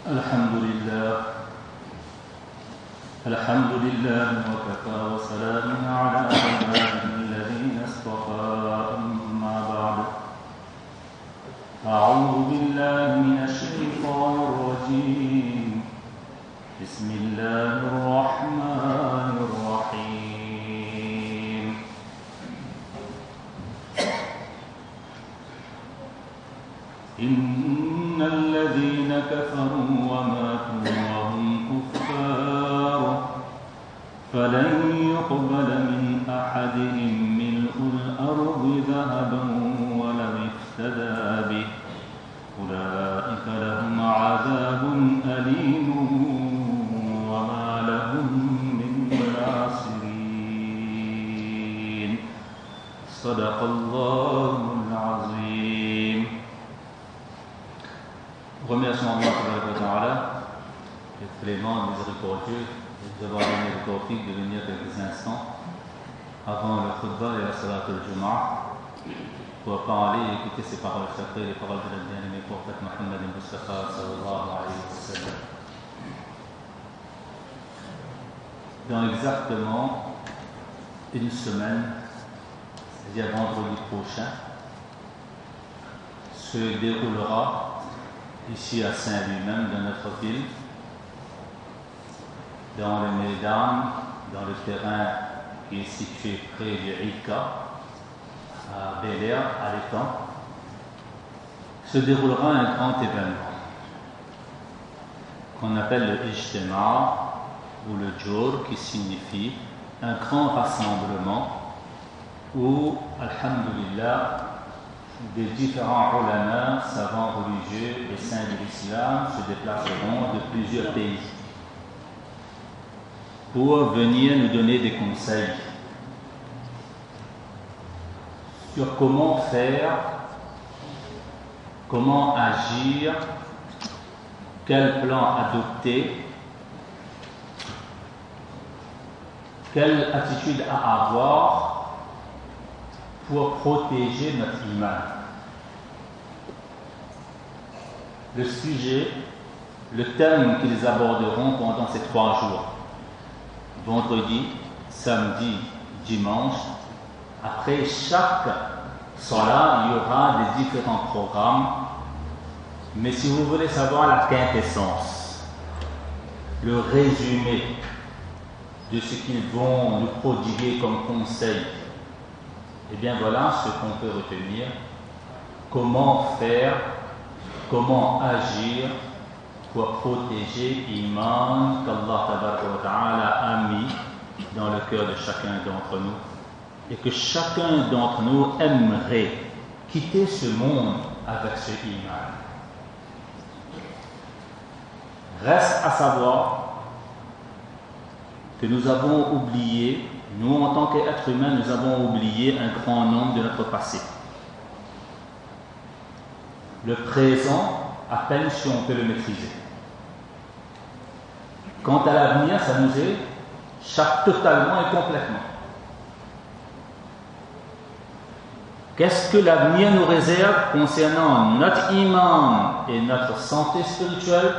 الحمد لله وكفى وسلام على عباده الذين اصطفى أما بعد أعوذ بالله من الشيطان الرجيم بسم الله الرحمن الرحيم إن الذين كفروا وماتوا وهم كفار فلن يقبل من أحدهم ملء الأرض ذهبا ولو افتدى به أولئك لهم عذاب أليم وما لهم من ناصرين صدق الله العظيم. Remercions Allah le clément, le miséricordieux, de nous avoir donné le tawfiq de venir quelques instants avant le khutbah et la salat al-Jumu'ah pour parler et écouter ces paroles sacrées, les paroles de notre bien-aimé prophète Muhammad Mustafa sallallahu alayhi wa sallam. Dans exactement une semaine, c'est-à-dire vendredi prochain, se déroulera ici à Saint-Louis même, dans notre ville, dans le Médan, dans le terrain qui est situé près du Ika, à Bel-Air, à l'étang, se déroulera un grand événement qu'on appelle le Ijtima ou le Jour, qui signifie un grand rassemblement où, alhamdulillah, des différents ulama, savants religieux et saints de l'islam se déplaceront de plusieurs pays pour venir nous donner des conseils sur comment faire, comment agir, quel plan adopter, quelle attitude à avoir pour protéger notre iman. Le sujet, le thème qu'ils aborderont pendant ces 3 jours, vendredi, samedi, dimanche, après chaque salat, il y aura des différents programmes, mais si vous voulez savoir la quintessence, le résumé de ce qu'ils vont nous prodiguer comme conseil, eh bien voilà ce qu'on peut retenir. Comment faire, comment agir pour protéger l'iman qu'Allah Ta'ala a mis dans le cœur de chacun d'entre nous et que chacun d'entre nous aimerait quitter ce monde avec ce iman. Reste à savoir que nous avons oublié, nous en tant qu'êtres humains, nous avons oublié un grand nombre de notre passé. Le présent, à peine si on peut le maîtriser. Quant à l'avenir, ça nous échappe totalement et complètement. Qu'est-ce que l'avenir nous réserve concernant notre iman et notre santé spirituelle?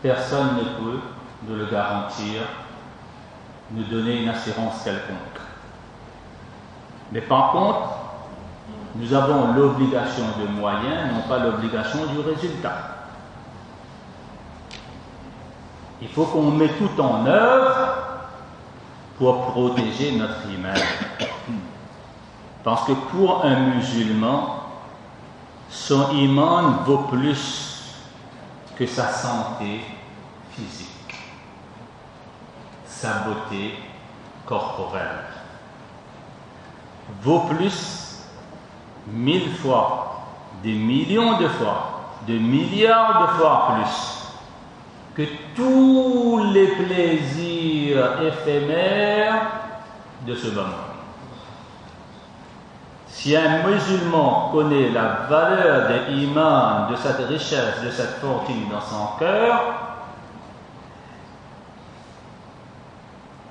Personne ne peut nous le garantir, nous donner une assurance quelconque. Mais par contre, nous avons l'obligation de moyens, non pas l'obligation du résultat. Il faut qu'on mette tout en œuvre pour protéger notre iman. Parce que pour un musulman, son iman vaut plus que sa santé physique, sa beauté corporelle. Vaut plus 1000 fois, des millions de fois, de milliards de fois plus que tous les plaisirs éphémères de ce bas monde. Si un musulman connaît la valeur de l'iman, de cette richesse, de cette fortune dans son cœur,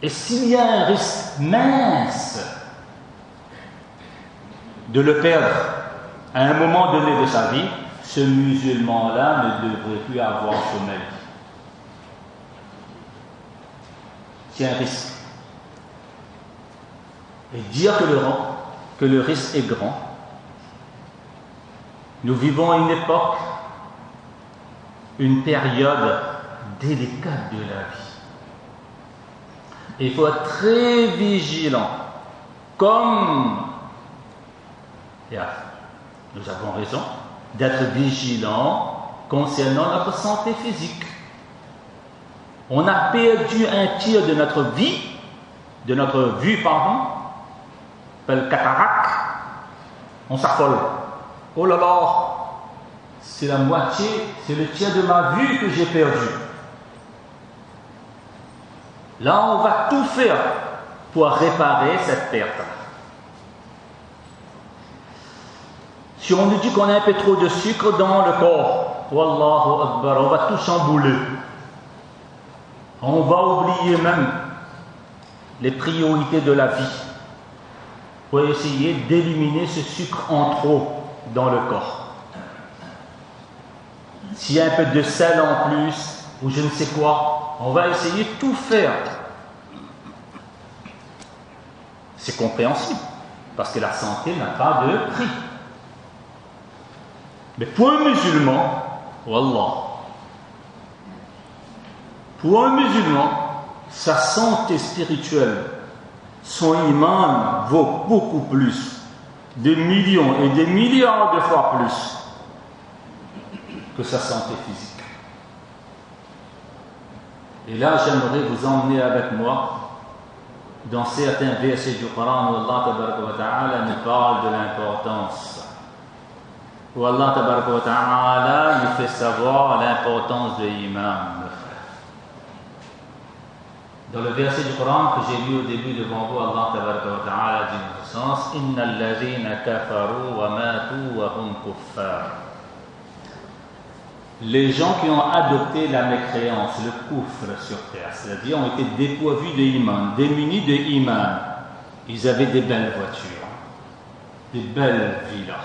et s'il y a un risque mince de le perdre à un moment donné de sa vie, ce musulman-là ne devrait plus avoir sommeil. c'est un risque. Et dire que le risque est grand. Nous vivons une époque, une période délicate de la vie. Et il faut être très vigilant. Comme nous avons raison d'être vigilants concernant notre santé physique. On a perdu un tiers de notre vue, le cataracte, on s'affole. Oh là là, c'est la moitié, c'est le tiers de ma vue que j'ai perdu. Là, on va tout faire pour réparer cette perte. Si on nous dit qu'on a un peu trop de sucre dans le corps, Wallahu Akbar, on va tout chambouler. On va oublier même les priorités de la vie pour essayer d'éliminer ce sucre en trop dans le corps. S'il y a un peu de sel en plus, ou je ne sais quoi, on va essayer de tout faire. C'est compréhensible, parce que la santé n'a pas de prix. Mais pour un musulman, Wallah, pour un musulman, sa santé spirituelle, son iman vaut beaucoup plus, des millions et des milliards de fois plus que sa santé physique. Et là, j'aimerais vous emmener avec moi dans certains versets du Coran où Allah tabaraka wa ta'ala nous parle de l'importance. Où Allah tabaraka wa ta'ala nous fait savoir l'importance de l'imam. Dans le verset du Coran que j'ai lu au début devant vous, Allah tabaraka wa ta'ala dit dans ce sens: Innal ladhina kafaru wa matu wa hum kuffar. Les gens qui ont adopté la mécréance, le kufr sur terre, c'est-à-dire ont été dépourvus de iman, démunis de iman. Ils avaient des belles voitures, des belles villas.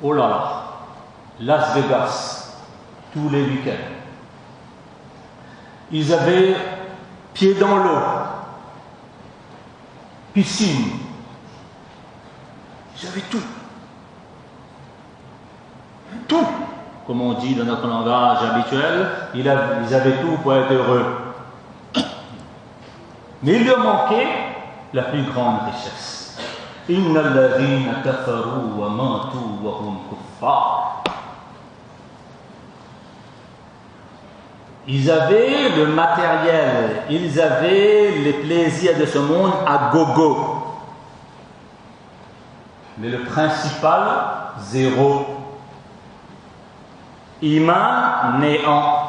Oh là là, Las Vegas, tous les week-ends. Ils avaient pied dans l'eau, piscine. Ils avaient tout. Tout. Comme on dit dans notre langage habituel, ils avaient tout pour être heureux. Mais il leur manquait la plus grande richesse. Innal ladhina kafaru wa matu wa hum kuffar. Ils avaient le matériel, ils avaient les plaisirs de ce monde à gogo. Mais le principal, zéro. Iman néant.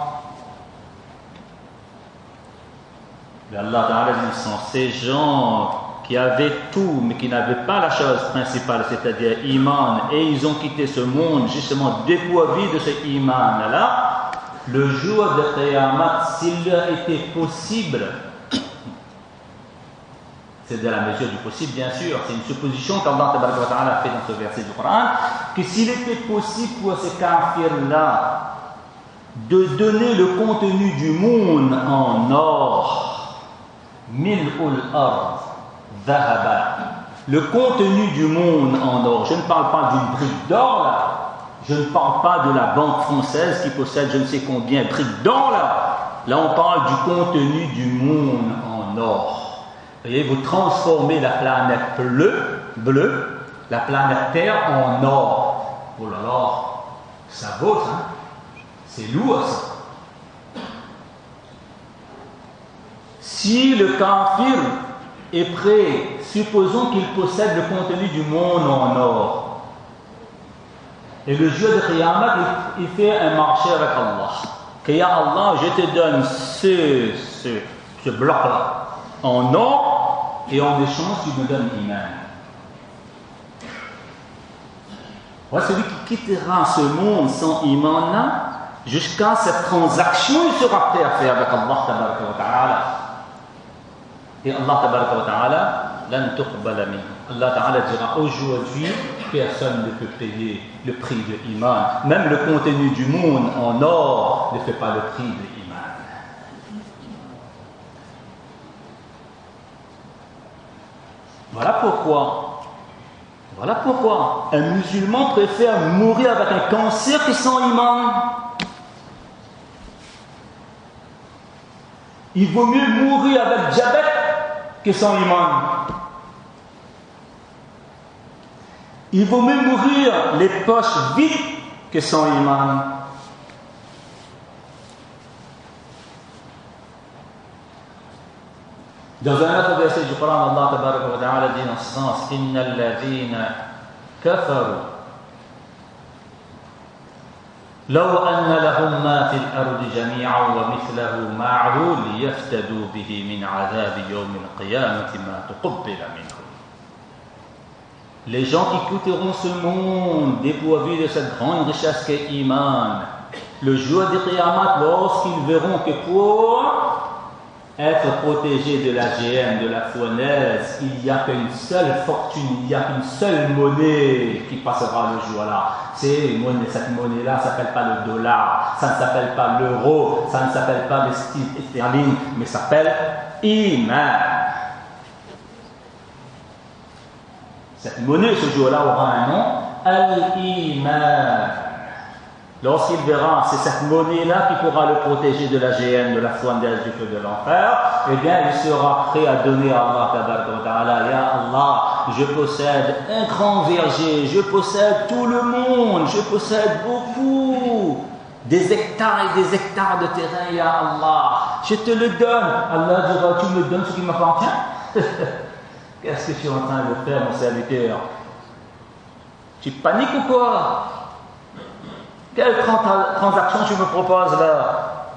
Mais Allah Ta'ala dit, sont ces gens qui avaient tout mais qui n'avaient pas la chose principale, c'est-à-dire iman, et ils ont quitté ce monde justement dépourvu de ce iman là. Le jour de Qiyamah, s'il leur était possible, c'est de la mesure du possible bien sûr, c'est une supposition qu'Allah Ta'ala a fait dans ce verset du Coran, que s'il était possible pour ces kafirs-là de donner le contenu du monde en or, mil'ul ard dhahaba, le contenu du monde en or, je ne parle pas d'une brique d'or là, je ne parle pas de la banque française qui possède je ne sais combien de briques d'or là on parle du contenu du monde en or. Voyez, vous transformez la planète bleue, la planète Terre en or. Oh là là, ça vaut ça. C'est lourd ça. Si le kafir est prêt, supposons qu'il possède le contenu du monde en or, et le jour de Qiyamah, il fait un marché avec Allah. Que Allah, je te donne ce bloc-là en or, et en échange, tu me donnes l'iman. Voilà, celui qui quittera ce monde sans iman là, jusqu'à cette transaction, il sera prêt à faire avec Allah tabaraka wa ta'ala. Et Allah tabaraka wa ta'ala, lan tuqbala min. Allah ta'ala dira aujourd'hui, personne ne peut payer le prix de l'iman. Même le contenu du monde en or ne fait pas le prix de l'iman. Voilà pourquoi un musulman préfère mourir avec un cancer que sans iman. Il vaut mieux mourir avec diabète que sans iman. Il vaut mieux mourir les poches vides que sans iman. Dans un autre verset du Coran, Allah tabaraka wa ta'ala dit dans ce sens: Innal ladhina kafaru law anna lahum ma fil ardi jami'an wa mithluhu ma'ahu liyaftadu bihi min 'adhabi yawm al-qiyamati ma tuqabbala minhum. Les gens qui quitteront ce monde dépourvu de cette grande richesse qu'est Iman, le jour du Qiyamah, lorsqu'ils verront que pour être protégé de la géhenne, de la fournaise, il n'y a qu'une seule fortune, il n'y a qu'une seule monnaie qui passera le jour-là. Cette monnaie-là ne s'appelle pas le dollar, ça ne s'appelle pas l'euro, ça ne s'appelle pas le sterling, mais ça s'appelle Iman. Cette monnaie, ce jour-là, aura un nom, Al-Iman. Lorsqu'il verra, c'est cette monnaie-là qui pourra le protéger de la géhenne, de la fournaise, du feu de l'enfer, eh bien, il sera prêt à donner à Allah, tabaraka wa ta'ala: Ya Allah, je possède un grand verger, je possède tout le monde, je possède beaucoup, des hectares et des hectares de terrain, Ya Allah, je te le donne. Allah dira: tu me donnes ce qui m'appartient? Qu'est-ce que tu es en train de faire, mon serviteur? Tu paniques ou quoi? Quelle transaction tu me proposes là?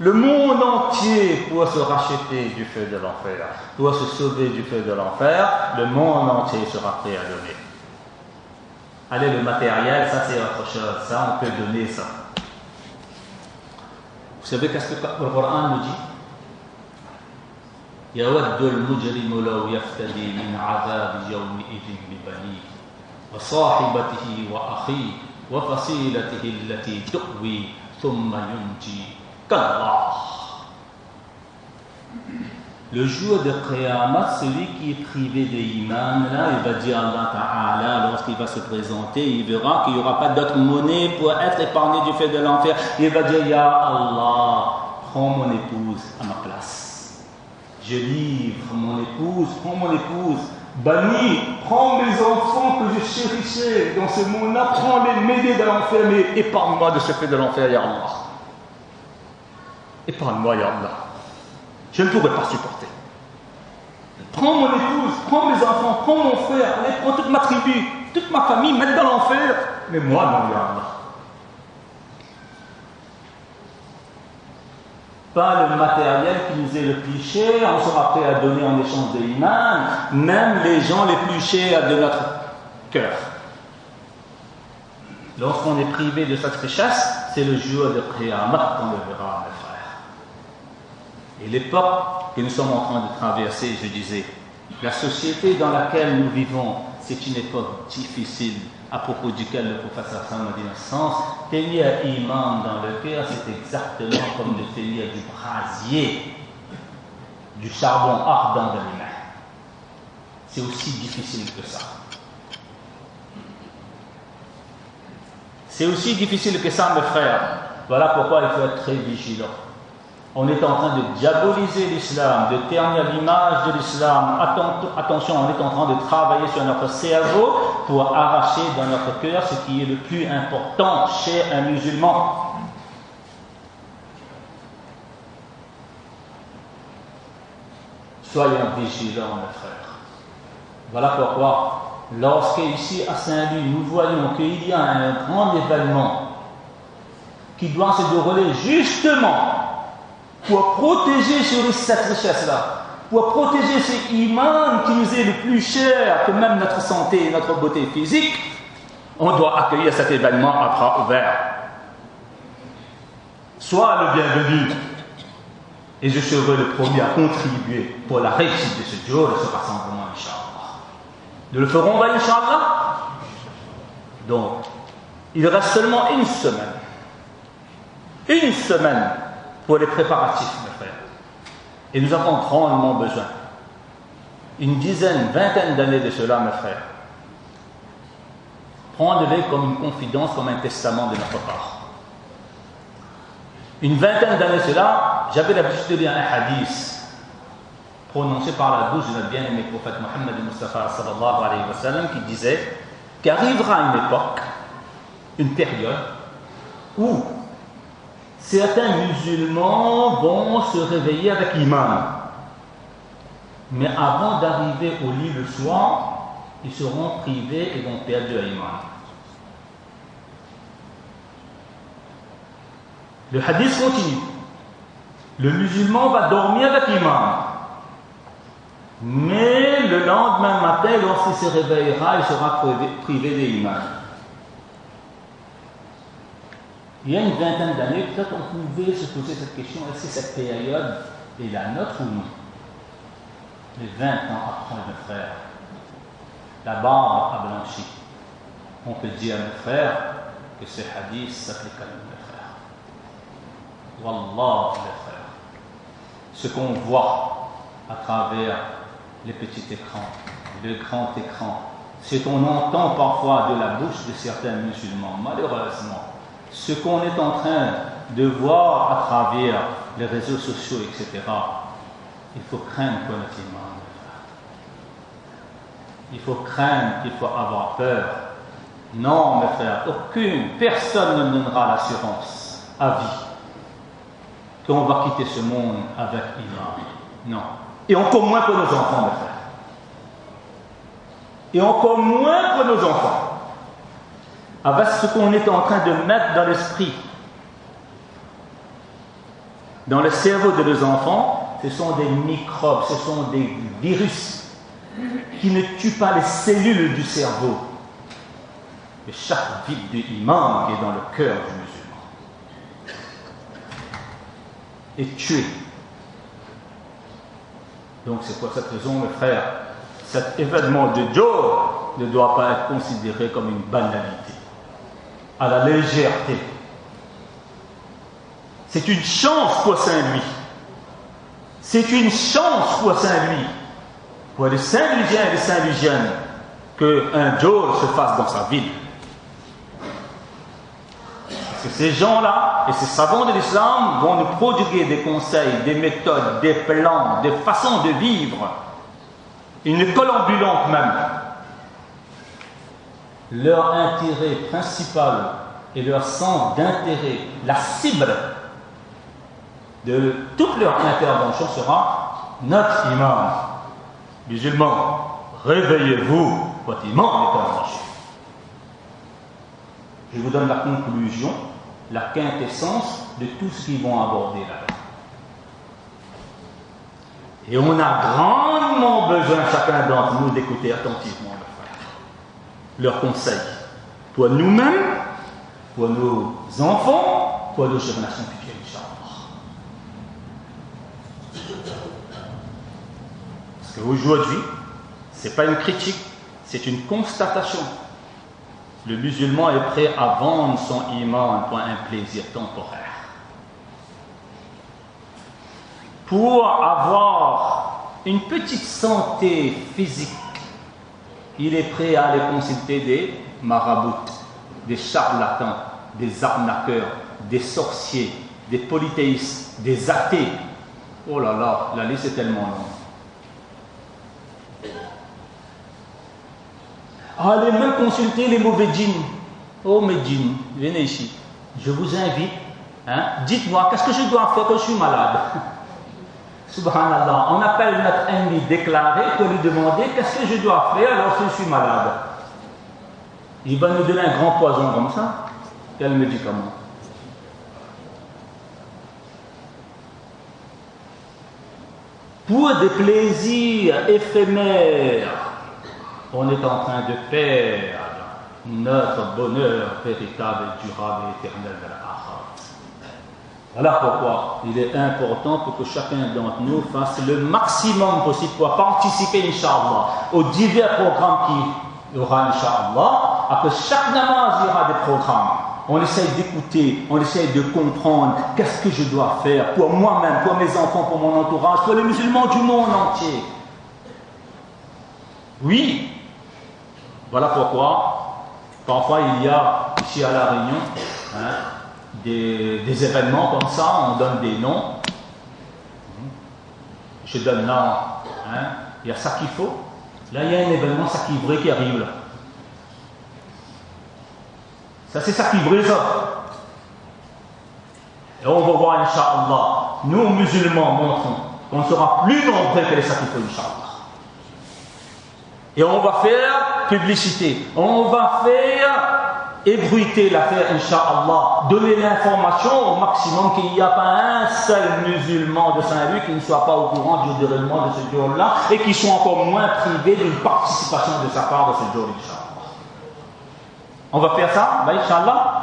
Le monde entier pour se racheter du feu de l'enfer, pour se sauver du feu de l'enfer, le monde entier sera prêt à donner. Allez, le matériel, ça c'est autre chose, ça on peut donner ça. Vous savez qu'est-ce que le Coran nous dit? يود المجرم لو يفتدي من عذاب يومئذ ببنيه وصاحبته وأخيه وفصيلته التي تؤوي ثم ينجي كالله. Le jour de Qiyamah, celui qui est privé d'Iman, là, il va dire Allah Ta'ala, lorsqu'il va se présenter, il verra qu'il n'y aura pas d'autre monnaie pour être épargné du feu de l'enfer. Il va dire: Ya Allah, prends mon épouse à ma place. Je livre mon épouse, prends mon épouse. Bani, prends mes enfants que je chérissais dans ce monde-là, prends-les, m'aider dans l'enfer, mais épargne-moi de ce fait de l'enfer, Ya Allah. Épargne-moi, Ya Allah. Je ne pourrais pas supporter. Prends mon épouse, prends mes enfants, prends mon frère, allez, prends toute ma tribu, toute ma famille, mets dans l'enfer. Mais moi, non, Ya Allah. Pas le matériel qui nous est le plus cher, on sera prêt à donner en échange de l'Iman, même les gens les plus chers de notre cœur. Lorsqu'on est privé de cette richesse, c'est le jour de Qiyamah qu'on le verra, mes frères. Et l'époque que nous sommes en train de traverser, je disais, la société dans laquelle nous vivons, c'est une époque difficile, à propos duquel le prophète Hassan a dit dans ce sens: tenir Iman dans le cœur, c'est exactement comme de tenir du brasier, du charbon ardent dans les mains. C'est aussi difficile que ça. C'est aussi difficile que ça, mes frères. Voilà pourquoi il faut être très vigilant. On est en train de diaboliser l'islam, de ternir l'image de l'islam. Attention, on est en train de travailler sur notre cerveau pour arracher dans notre cœur ce qui est le plus important chez un musulman. Soyons vigilants, mes frères. Voilà pourquoi, lorsqu'ici à Saint-Louis, nous voyons qu'il y a un grand événement qui doit se dérouler justement pour protéger cette richesse-là, pour protéger ce iman qui nous est le plus cher que même notre santé et notre beauté physique, on doit accueillir cet événement à bras ouverts. Sois le bienvenu, et je serai le premier à contribuer pour la réussite de ce jour, de ce rassemblement, Inch'Allah. Nous le ferons, Inch'Allah. Donc, il reste seulement une semaine. Une semaine pour les préparatifs, mes frères. Et nous avons grandement besoin. une dizaine, vingtaine d'années de cela, mes frères. Prends-le comme une confidence, comme un testament de notre part. Une vingtaine d'années de cela, j'avais l'habitude de lire un hadith prononcé par la bouche de notre bien-aimé prophète Mohammed Mustafa sallallahu alayhi wa sallam, qui disait qu'arrivera une époque, une période, où certains musulmans vont se réveiller avec iman. Mais avant d'arriver au lit le soir, ils seront privés et vont perdre leur iman. Le hadith continue. Le musulman va dormir avec iman. Mais le lendemain matin, lorsqu'il se réveillera, il sera privé de iman. Il y a une vingtaine d'années, peut-être on pouvait se poser cette question, est-ce que cette période est la nôtre ou non? Mais 20 ans après, mes frères, la barbe a blanchi. On peut dire, mes frères, que ce hadith s'applique à nous, mes frères. Wallah, mes frères. Ce qu'on voit à travers les petits écrans, le grand écran, ce qu'on entend parfois de la bouche de certains musulmans, malheureusement, ce qu'on est en train de voir à travers les réseaux sociaux, etc., il faut craindre pour notre iman. Il faut craindre, il faut avoir peur. Non, mes frères, personne ne donnera l'assurance à vie qu'on va quitter ce monde avec iman. Non. Et encore moins pour nos enfants, mes frères. Et encore moins pour nos enfants. Avec ce qu'on est en train de mettre dans l'esprit, dans le cerveau de nos enfants, ce sont des microbes, ce sont des virus qui ne tuent pas les cellules du cerveau. Mais chaque vide de iman qui est dans le cœur du musulman est tué. Donc c'est pour cette raison, mes frères, cet événement de jour ne doit pas être considéré comme une banalité, à la légèreté. C'est une chance pour Saint-Louis. C'est une chance pour Saint-Louis, pour les Saint-Louisiens et les Saint-Louisiennes, qu'un jour se fasse dans sa ville. Parce que ces gens-là et ces savants de l'islam vont nous prodiguer des conseils, des méthodes, des plans, des façons de vivre, une école ambulante même. Leur intérêt principal et leur centre d'intérêt, la cible de toute leur intervention sera notre imam. Musulmans, réveillez-vous, votre imam est en danger. Je vous donne la conclusion, la quintessence de tout ce qu'ils vont aborder là-bas. Et on a grandement besoin, chacun d'entre nous, d'écouter attentivement leurs conseils. Pour nous-mêmes, pour nos enfants, pour nos générations futures, Inch'Allah. Parce qu'aujourd'hui, ce n'est pas une critique, c'est une constatation. Le musulman est prêt à vendre son iman pour un plaisir temporaire. Pour avoir une petite santé physique, il est prêt à aller consulter des marabouts, des charlatans, des arnaqueurs, des sorciers, des polythéistes, des athées. Oh là là, la liste est tellement longue. Allez même consulter les mauvais djinns. Oh mes djinns, venez ici. Je vous invite, dites-moi, qu'est-ce que je dois faire quand je suis malade? Subhanallah, on appelle notre ennemi déclaré pour lui demander qu'est-ce que je dois faire lorsque je suis malade. Il va nous donner un grand poison comme ça. Quel médicament? Pour des plaisirs éphémères, on est en train de perdre notre bonheur véritable, durable et éternel de la Akhirat. Voilà pourquoi il est important pour que chacun d'entre nous fasse le maximum possible pour participer, Inch'Allah, aux divers programmes qu'il y aura, Inch'Allah. Après chaque namaz, il y aura des programmes. On essaye d'écouter, on essaye de comprendre qu'est-ce que je dois faire pour moi-même, pour mes enfants, pour mon entourage, pour les musulmans du monde entier. Oui, voilà pourquoi parfois il y a ici à La Réunion des événements comme ça, on donne des noms. Je donne là, il y a ça qu'il faut. Là, il y a un événement, ça qui est vrai, qui arrive là. Ça, c'est ça qui est vrai, ça. Et on va voir, Inch'Allah, nous, musulmans, montrons qu'on sera plus nombreux que les sacrifices, Inch'Allah. Et on va faire publicité, on va faire ébruiter l'affaire, Inch'Allah, donner l'information au maximum qu'il n'y a pas un seul musulman de Saint-Louis qui ne soit pas au courant du déroulement de ce jour-là et qui soit encore moins privé d'une participation de sa part de ce jour, Inch'Allah. On va faire ça, Inch'Allah.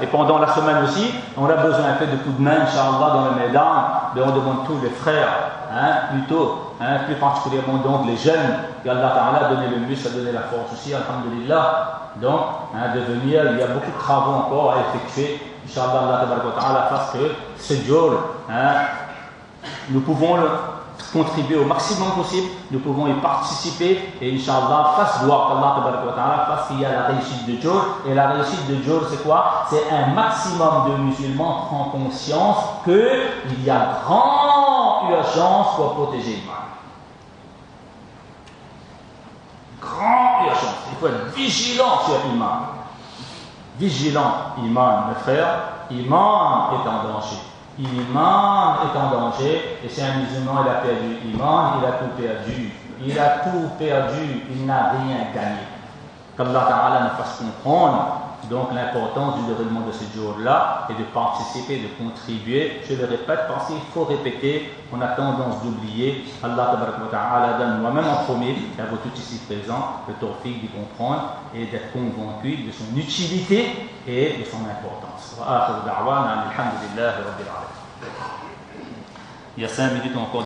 Et pendant la semaine aussi, on a besoin un peu de coups de main, Inch'Allah, dans le Médan. Mais on demande tous les frères, plus particulièrement donc les jeunes, qu'Allah Ta'ala a donné le muscle, a donné la force aussi, alhamdulillah. Donc, de venir, il y a beaucoup de travaux encore à effectuer. Inch'Allah, Allah Ta'ala fasse que ce jour, nous pouvons contribuer au maximum possible, nous pouvons y participer et Inch'Allah, fasse voir qu'Allah fasse qu'il y a la réussite de jour. Et la réussite de jour, c'est quoi? C'est un maximum de musulmans prend conscience qu'il y a grande urgence pour protéger l'imam. Grande urgence. Il faut être vigilant sur l'imam. Vigilant, imam, mes frères, imam est en danger. L'imam est en danger et c'est un musulman, il a perdu l'imam, il a tout perdu. Il a tout perdu, il n'a rien gagné. Qu'Allah Ta'ala nous fasse comprendre donc l'importance du déroulement de ce jour-là et de participer, de contribuer. Je le répète parce qu'il faut répéter, on a tendance d'oublier. Allah Ta'ala donne moi-même en premier, et à vous tous ici présents, le tawfiq d'y comprendre et d'être convaincu de son utilité et de son importance. Il y a 5 minutes encore.